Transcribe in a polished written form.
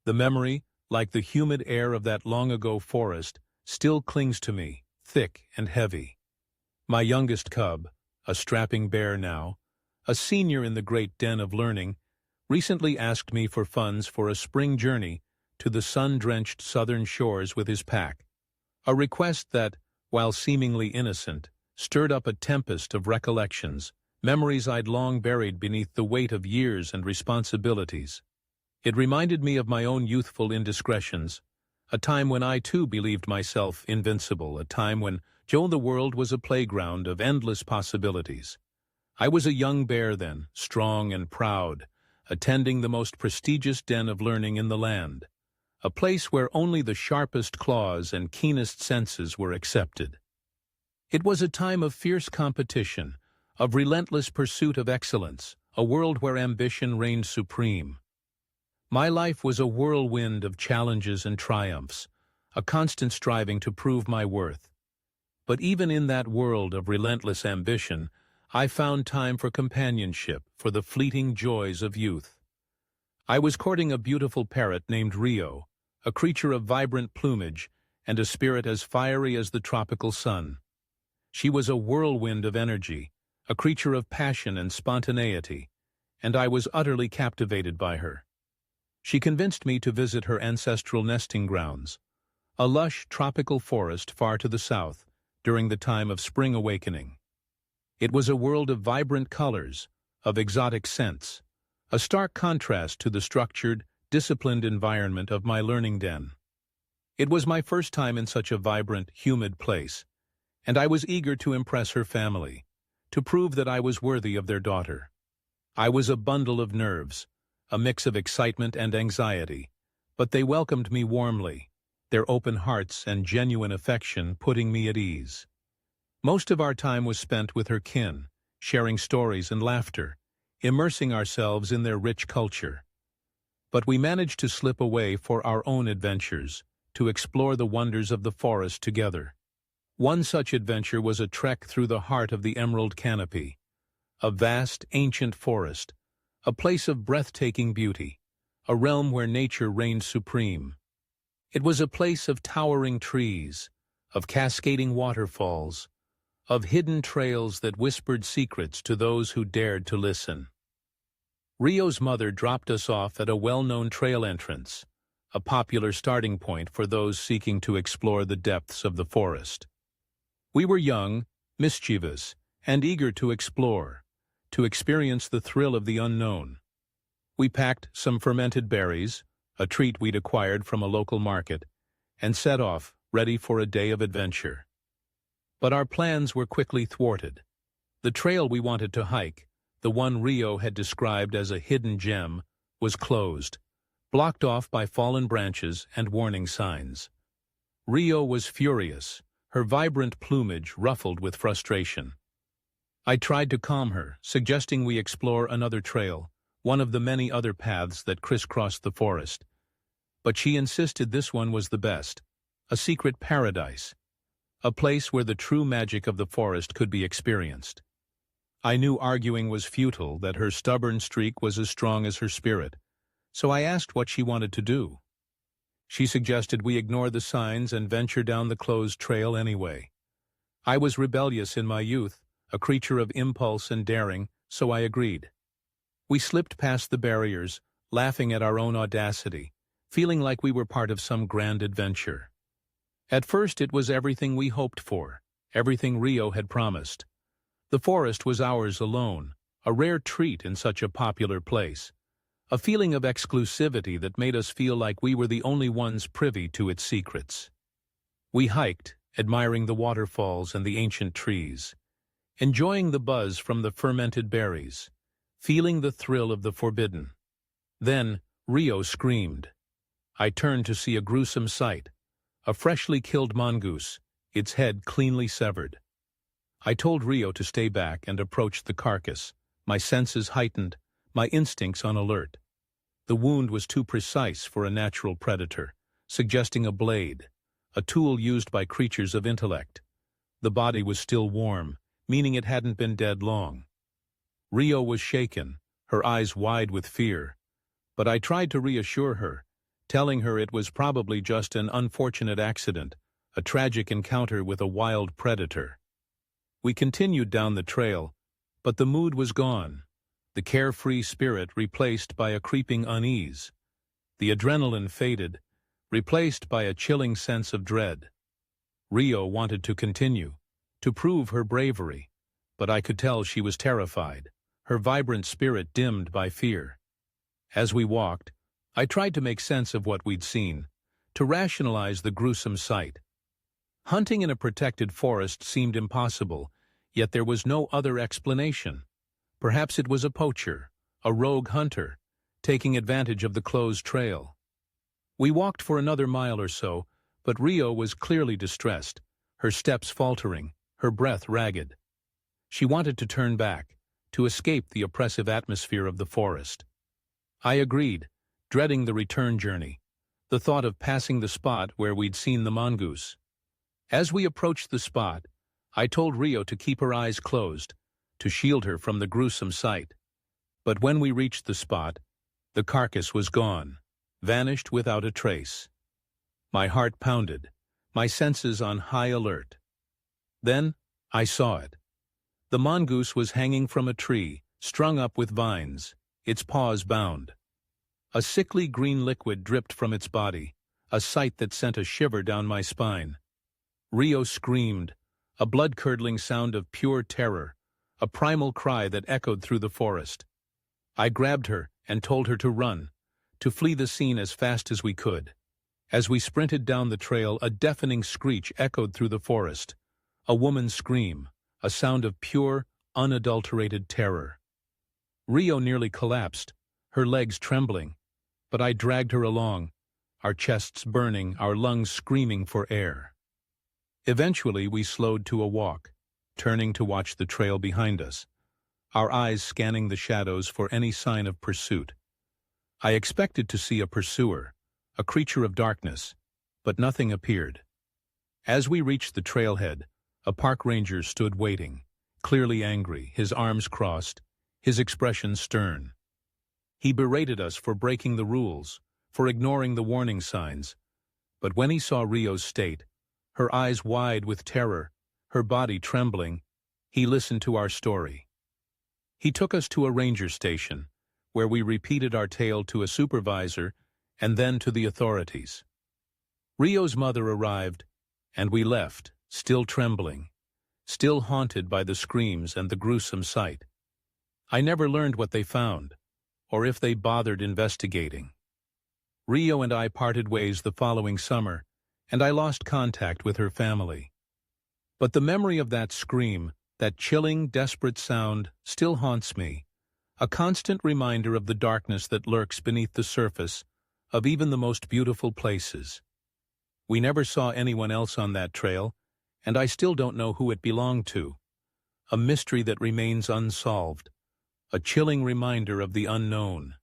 The memory, like the humid air of that long-ago forest, still clings to me, thick and heavy. My youngest cub, a strapping bear now, a senior in the great den of learning, recently asked me for funds for a spring journey to the sun-drenched southern shores with his pack, a request that, while seemingly innocent, stirred up a tempest of recollections, memories I'd long buried beneath the weight of years and responsibilities. It reminded me of my own youthful indiscretions, a time when I too believed myself invincible, a time when the world was a playground of endless possibilities. I was a young bear then, strong and proud, attending the most prestigious den of learning in the land, a place where only the sharpest claws and keenest senses were accepted. It was a time of fierce competition, of relentless pursuit of excellence, a world where ambition reigned supreme. My life was a whirlwind of challenges and triumphs, a constant striving to prove my worth. But even in that world of relentless ambition, I found time for companionship, for the fleeting joys of youth. I was courting a beautiful parrot named Rio, a creature of vibrant plumage and a spirit as fiery as the tropical sun. She was a whirlwind of energy, a creature of passion and spontaneity, and I was utterly captivated by her. She convinced me to visit her ancestral nesting grounds, a lush tropical forest far to the south, during the time of spring awakening. It was a world of vibrant colors, of exotic scents, a stark contrast to the structured, disciplined environment of my learning den. It was my first time in such a vibrant, humid place, and I was eager to impress her family, to prove that I was worthy of their daughter. I was a bundle of nerves, a mix of excitement and anxiety, but they welcomed me warmly, their open hearts and genuine affection putting me at ease. Most of our time was spent with her kin, sharing stories and laughter, immersing ourselves in their rich culture. But we managed to slip away for our own adventures, to explore the wonders of the forest together. One such adventure was a trek through the heart of the Emerald Canopy, a vast, ancient forest, a place of breathtaking beauty, a realm where nature reigned supreme. It was a place of towering trees, of cascading waterfalls, of hidden trails that whispered secrets to those who dared to listen. Rio's mother dropped us off at a well-known trail entrance, a popular starting point for those seeking to explore the depths of the forest. We were young, mischievous, and eager to explore, to experience the thrill of the unknown. We packed some fermented berries, a treat we'd acquired from a local market, and set off, ready for a day of adventure. But our plans were quickly thwarted. The trail we wanted to hike, the one Rio had described as a hidden gem, was closed, blocked off by fallen branches and warning signs. Rio was furious, her vibrant plumage ruffled with frustration. I tried to calm her, suggesting we explore another trail, one of the many other paths that crisscrossed the forest. But she insisted this one was the best, a secret paradise, a place where the true magic of the forest could be experienced. I knew arguing was futile, that her stubborn streak was as strong as her spirit, so I asked what she wanted to do. She suggested we ignore the signs and venture down the closed trail anyway. I was rebellious in my youth, a creature of impulse and daring, so I agreed. We slipped past the barriers, laughing at our own audacity, feeling like we were part of some grand adventure. At first it was everything we hoped for, everything Rio had promised. The forest was ours alone, a rare treat in such a popular place, a feeling of exclusivity that made us feel like we were the only ones privy to its secrets. We hiked, admiring the waterfalls and the ancient trees, enjoying the buzz from the fermented berries, feeling the thrill of the forbidden. Then Rio screamed. I turned to see a gruesome sight, a freshly killed mongoose, its head cleanly severed. I told Rio to stay back and approach the carcass, my senses heightened, my instincts on alert. The wound was too precise for a natural predator, suggesting a blade, a tool used by creatures of intellect. The body was still warm, meaning it hadn't been dead long. Rio was shaken, her eyes wide with fear, but I tried to reassure her, telling her it was probably just an unfortunate accident, a tragic encounter with a wild predator. We continued down the trail, but the mood was gone, the carefree spirit replaced by a creeping unease. The adrenaline faded, replaced by a chilling sense of dread. Rio wanted to continue, to prove her bravery, but I could tell she was terrified, her vibrant spirit dimmed by fear. As we walked, I tried to make sense of what we'd seen, to rationalize the gruesome sight. Hunting in a protected forest seemed impossible, yet there was no other explanation. Perhaps it was a poacher, a rogue hunter, taking advantage of the closed trail. We walked for another mile or so, but Rio was clearly distressed, her steps faltering, her breath ragged. She wanted to turn back, to escape the oppressive atmosphere of the forest. I agreed, dreading the return journey, the thought of passing the spot where we'd seen the mongoose. As we approached the spot, I told Rio to keep her eyes closed, to shield her from the gruesome sight. But when we reached the spot, the carcass was gone, vanished without a trace. My heart pounded, my senses on high alert. Then I saw it. The mongoose was hanging from a tree, strung up with vines, its paws bound. A sickly green liquid dripped from its body, a sight that sent a shiver down my spine. Rio screamed, a blood-curdling sound of pure terror, a primal cry that echoed through the forest. I grabbed her and told her to run, to flee the scene as fast as we could. As we sprinted down the trail, a deafening screech echoed through the forest, a woman's scream, a sound of pure, unadulterated terror. Rio nearly collapsed, her legs trembling, but I dragged her along, our chests burning, our lungs screaming for air. Eventually we slowed to a walk, turning to watch the trail behind us, our eyes scanning the shadows for any sign of pursuit. I expected to see a pursuer, a creature of darkness, but nothing appeared. As we reached the trailhead, a park ranger stood waiting, clearly angry, his arms crossed, his expression stern. He berated us for breaking the rules, for ignoring the warning signs. But when he saw Rio's state, her eyes wide with terror, her body trembling, he listened to our story. He took us to a ranger station, where we repeated our tale to a supervisor and then to the authorities. Rio's mother arrived, and we left, still trembling, still haunted by the screams and the gruesome sight. I never learned what they found, or if they bothered investigating. Rio and I parted ways the following summer, and I lost contact with her family. But the memory of that scream, that chilling, desperate sound, still haunts me, a constant reminder of the darkness that lurks beneath the surface of even the most beautiful places. We never saw anyone else on that trail, and I still don't know who it belonged to. A mystery that remains unsolved, a chilling reminder of the unknown.